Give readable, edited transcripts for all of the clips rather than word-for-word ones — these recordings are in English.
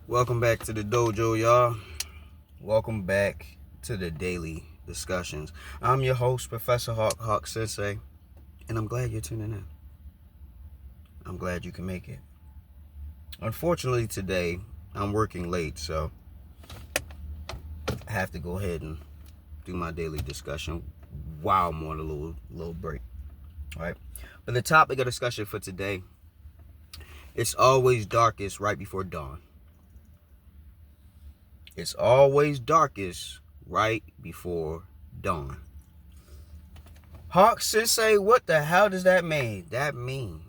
Welcome back to the dojo, y'all. Welcome back to the daily discussions. I'm your host, Professor Hawk Sensei, and I'm glad you're tuning in. I'm glad you can make it. Unfortunately, today, I'm working late, so I have to go ahead and do my daily discussion while I'm on a little break. All right. But the topic of discussion for today, it's always darkest right before dawn. It's always darkest right before dawn. Hawk Sensei, what the hell does that mean? That means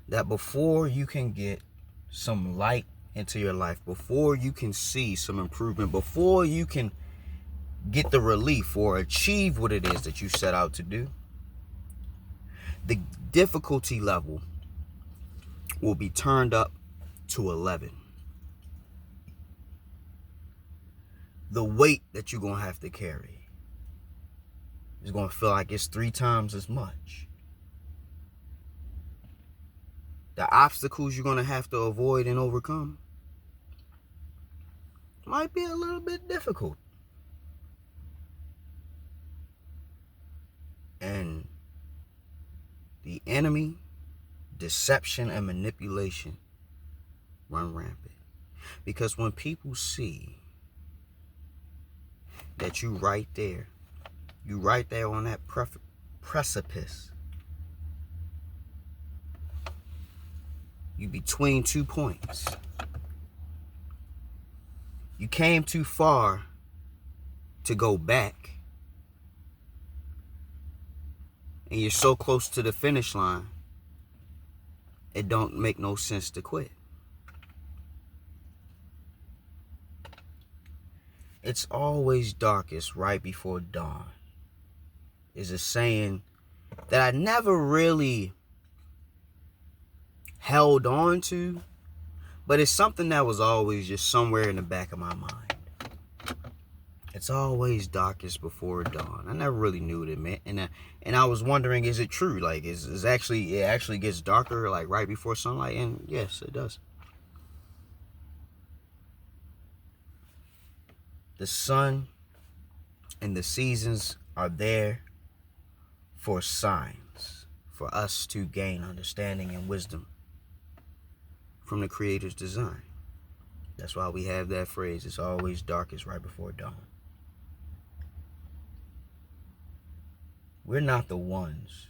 that before you can get some light into your life, before you can see some improvement, before you can get the relief or achieve what it is that you set out to do, the difficulty level will be turned up to 11. The weight that you're going to have to carry is going to feel like it's 3 times as much. The obstacles you're going to have to avoid and overcome might be a little bit difficult. And the enemy, deception, and manipulation run rampant. Because when people see that you right there on that precipice, you between 2 points. You came too far to go back, and you're so close to the finish line, it don't make no sense to quit. It's always darkest right before dawn is a saying that I never really held on to, but it's something that was always just somewhere in the back of my mind. It's always darkest before dawn. I never really knew what it meant, and I was wondering, is it true? Like, it actually gets darker like right before sunlight? And yes, it does. The sun and the seasons are there for signs, for us to gain understanding and wisdom from the Creator's design. That's why we have that phrase, it's always darkest right before dawn. We're not the ones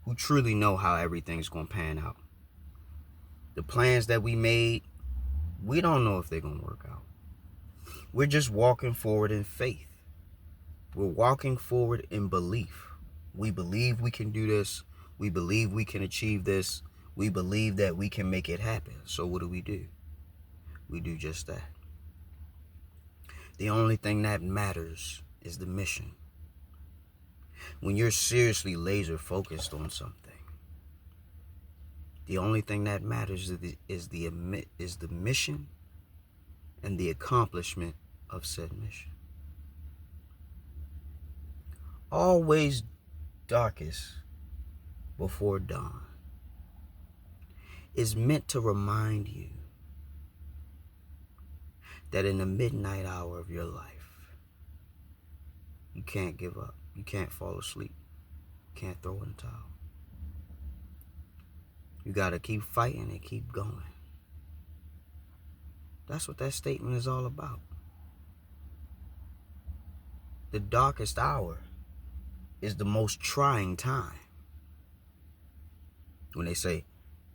who truly know how everything's going to pan out. The plans that we made, we don't know if they're going to work out. We're just walking forward in faith. We're walking forward in belief. We believe we can do this. We believe we can achieve this. We believe that we can make it happen. So what do? We do just that. The only thing that matters is the mission. When you're seriously laser focused on something, the only thing that matters is the mission and the accomplishment of said mission. Always darkest before dawn is meant to remind you that in the midnight hour of your life, you can't give up. You can't fall asleep. You can't throw in the towel. You got to keep fighting and keep going. That's what that statement is all about. The darkest hour is the most trying time. When they say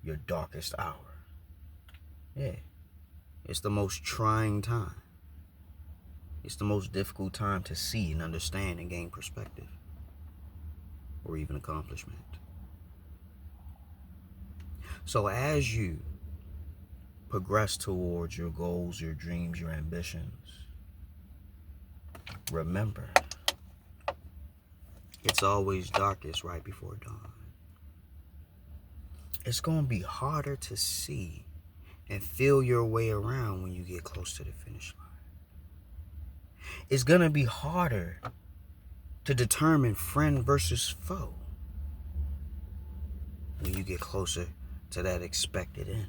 your darkest hour, yeah, it's the most trying time. It's the most difficult time to see and understand and gain perspective or even accomplishment. So as you progress towards your goals, your dreams, your ambitions, remember, it's always darkest right before dawn. It's going to be harder to see and feel your way around when you get close to the finish line. It's going to be harder to determine friend versus foe when you get closer to that expected end.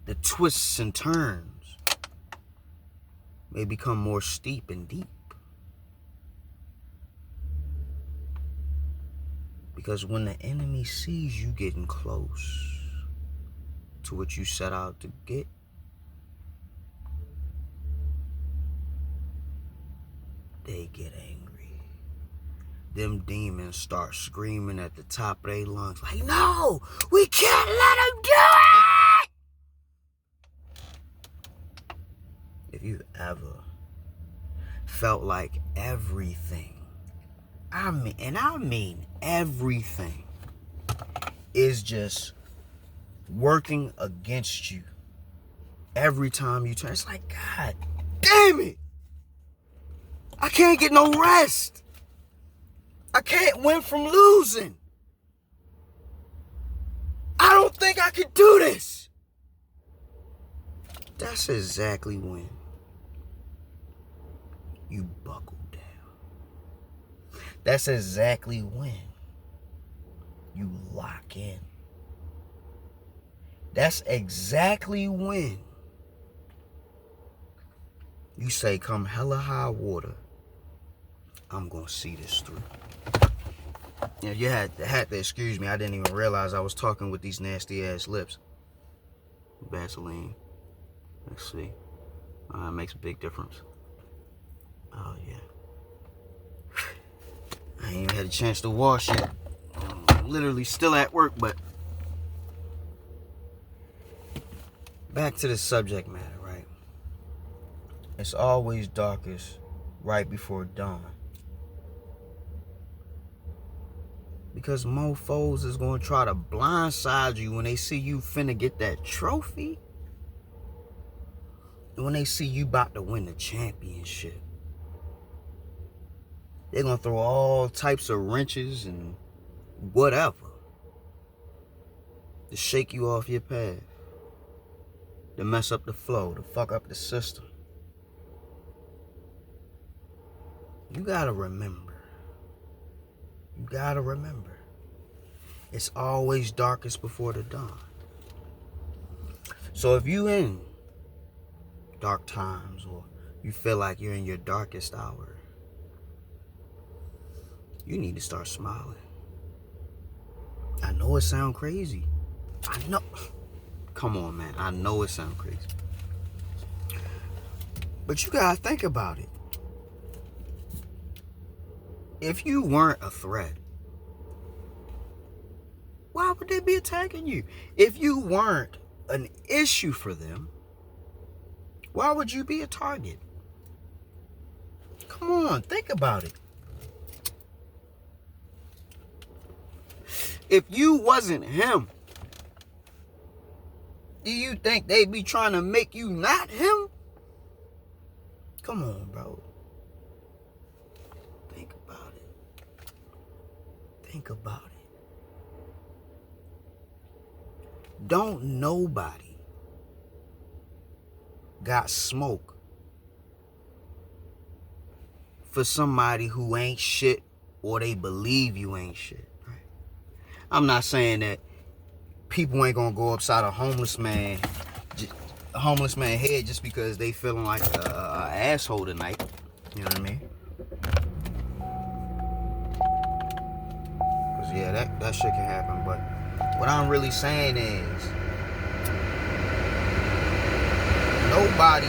the twists and turns may become more steep and deep. Because when the enemy sees you getting close to what you set out to get, they get angry. Them demons start screaming at the top of their lungs like, no, we can't let him do it! If you've ever felt like everything, I mean everything, is just working against you every time you turn, it's like, God damn it! I can't get no rest. I can't win from losing. I don't think I can do this. That's exactly when you buckle down. That's exactly when you lock in. That's exactly when you say, come hella high water, I'm going to see this through. Yeah, you had to excuse me. I didn't even realize I was talking with these nasty ass lips. Vaseline. Let's see. It makes a big difference. Oh, yeah. I ain't even had a chance to wash yet. I'm literally still at work, but back to the subject matter, right? It's always darkest right before dawn. Because mofos is going to try to blindside you when they see you finna get that trophy. And when they see you about to win the championship. They're going to throw all types of wrenches and whatever to shake you off your path. To mess up the flow, to fuck up the system. You gotta remember. You gotta remember. It's always darkest before the dawn. So if you in dark times or you feel like you're in your darkest hour, you need to start smiling. I know it sounds crazy. I know. Come on, man. I know it sounds crazy. But you gotta think about it. If you weren't a threat, why would they be attacking you? If you weren't an issue for them, why would you be a target? Come on, think about it. If you wasn't him, do you think they'd be trying to make you not him? Come on, bro. Think about it. Think about it. Don't nobody got smoke for somebody who ain't shit or they believe you ain't shit. Right? I'm not saying that people ain't gonna go upside a homeless man head just because they feeling like a asshole tonight. You know what I mean? Cause yeah, that shit can happen. But what I'm really saying is, nobody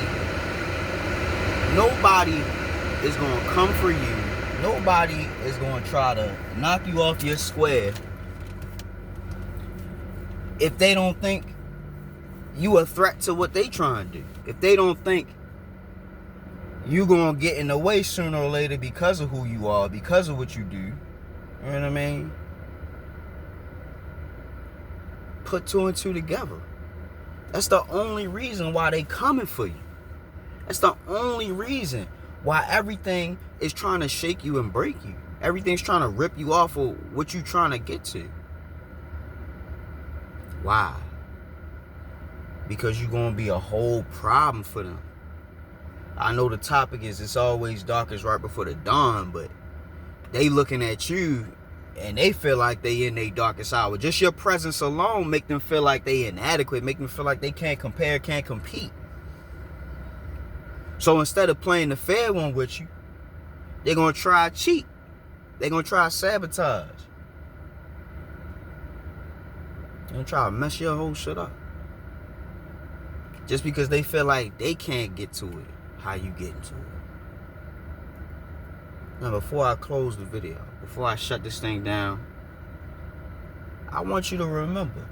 is gonna come for you. Nobody is gonna try to knock you off your square if they don't think you a threat to what they trying to do. If they don't think you gonna get in the way sooner or later because of who you are, because of what you do. You know what I mean? Put two and two together. That's the only reason why they coming for you. That's the only reason why everything is trying to shake you and break you. Everything's trying to rip you off of what you trying to get to. Why? Because you're going to be a whole problem for them. I know the topic is it's always darkest right before the dawn, but they looking at you And they feel like they in their darkest hour. Just your presence alone make them feel like they inadequate, make them feel like they can't compare, can't compete. So instead of playing the fair one with you, they're going to try cheat. They're going to try sabotage. They're going to try to mess your whole shit up. Just because they feel like they can't get to it, how you get to it. Now, before I close the video, before I shut this thing down, I want you to remember,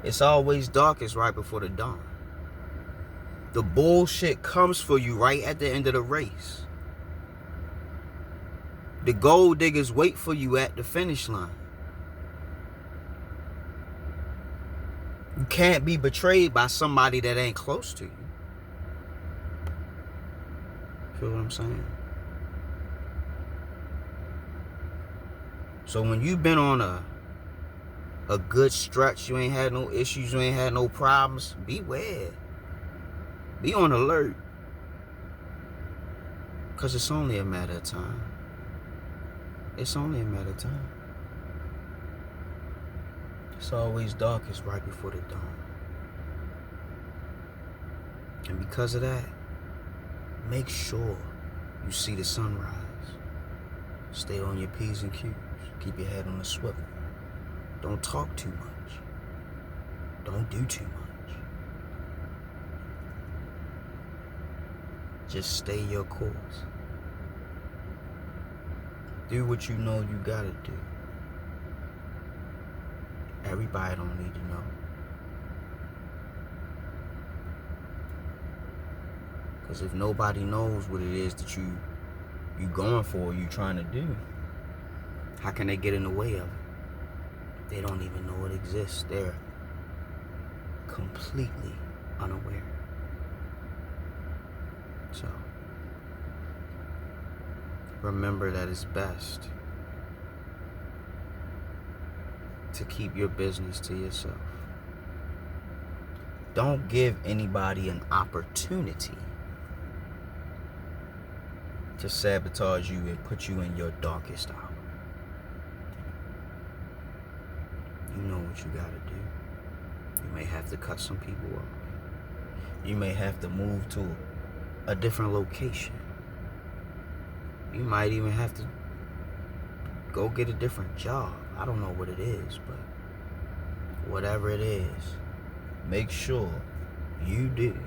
it's always darkest right before the dawn. The bullshit comes for you right at the end of the race. The gold diggers wait for you at the finish line. You can't be betrayed by somebody that ain't close to you. Feel what I'm saying? So when you've been on a good stretch, you ain't had no issues, you ain't had no problems, beware. Be on alert. Because it's only a matter of time. It's only a matter of time. It's always darkest right before the dawn. And because of that, make sure you see the sunrise. Stay on your P's and Q's. Keep your head on the swivel. Don't talk too much. Don't do too much. Just stay your course. Do what you know you gotta do. Everybody don't need to know. Because if nobody knows what it is that you going for, you trying to do, how can they get in the way of it? They don't even know it exists. They're completely unaware. So, remember that it's best to keep your business to yourself. Don't give anybody an opportunity to sabotage you and put you in your darkest hour. You know what you gotta do. You may have to cut some people off. You may have to move to a different location. You might even have to go get a different job. I don't know what it is, but whatever it is, make sure you do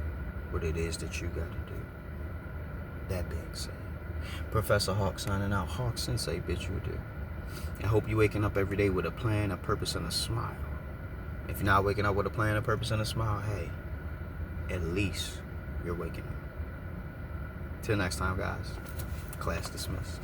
what it is that you gotta do. That being said, Professor Hawk signing out. Hawk Sensei bid you adieu. I hope you're waking up every day with a plan, a purpose, and a smile. If you're not waking up with a plan, a purpose, and a smile, hey, at least you're waking up. Till next time, guys. Class dismissed.